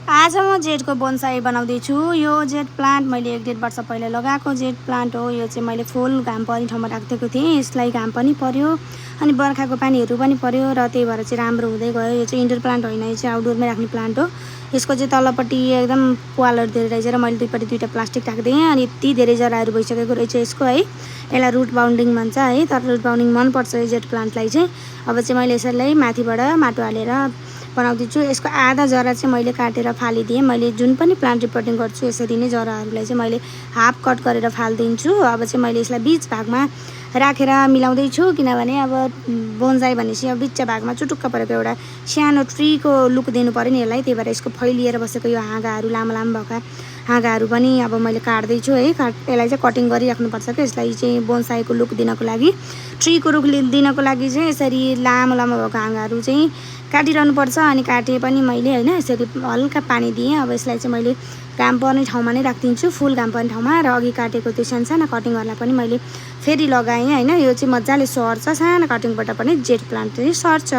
आज म जेडको बोनसाई बनाउँदैछु। यो जेड प्लान्ट मैले 1-1.5 वर्ष पहिले लगाएको जेड प्लान्ट हो। यो चाहिँ मैले फुल घाम पर्ने ठाउँमा राखिदिएको थिएँ। यसलाई घाम पनि पर्यो अनि बर्खाको पानीहरू पनि पर्यो र त्यही भएर चाहिँ राम्रो हुँदै गयो। यो चाहिँ इन्डोर प्लान्ट होइन, यो चाहिँ आउटडोरमै राख्ने प्लान्ट हो। यसको चाहिँ तल्लोपट्टि एकदम पालहरू धेरै रहेछ र मैले दुईपट्टि दुईवटा प्लास्टिक राखिदिएँ अनि यति धेरै जराहरू भइसकेको रहेछ यसको है। यसलाई रुट बाउन्डिङ भन्छ है, तर रुट बाउन्डिङ मनपर्छ यो जेड प्लान्टलाई चाहिँ। अब चाहिँ मैले यसलाई माथिबाट माटो हालेर बनाउँदैछु। यसको आधा जरा चाहिँ मैले काटेर फालिदिएँ। मैले जुन पनि प्लान्ट रिपोर्टिङ गर्छु यसरी नै जराहरूलाई चाहिँ मैले हाफ कट गरेर फालिदिन्छु। अब चाहिँ मैले यसलाई बिच भागमा राखेर मिलाउँदैछु, किनभने अब बोनसाई भनेपछि अब बिच भागमा चुटुक्क परेको एउटा सानो ट्रीको लुक दिनु पऱ्यो नि यसलाई। त्यही भएर यसको फैलिएर बसेको यो हाँगाहरू लामो लामो भएका हाँगाहरू पनि अब मैले काट्दैछु है। यसलाई चाहिँ कटिङ गरिराख्नुपर्छ कि यसलाई चाहिँ बोनसाईको लुक दिनको लागि, ट्रीको लुक दिनको लागि चाहिँ यसरी लामो लामो भएको हाँगाहरू चाहिँ काटिरहनुपर्छ। अनि काटे पनि मैले होइन, यसरी हल्का पानी दिएँ। अब यसलाई चाहिँ मैले घाम पर्ने ठाउँमा नै राखिदिन्छु, फुल घाम पर्ने ठाउँमा। र अघि काटेको त्यो सानो कटिङहरूलाई पनि मैले फेरि लगाएँ होइन। यो चाहिँ मजाले सर्छ, सानो कटिङबाट पनि जेड प्लान्ट चाहिँ सर्छ।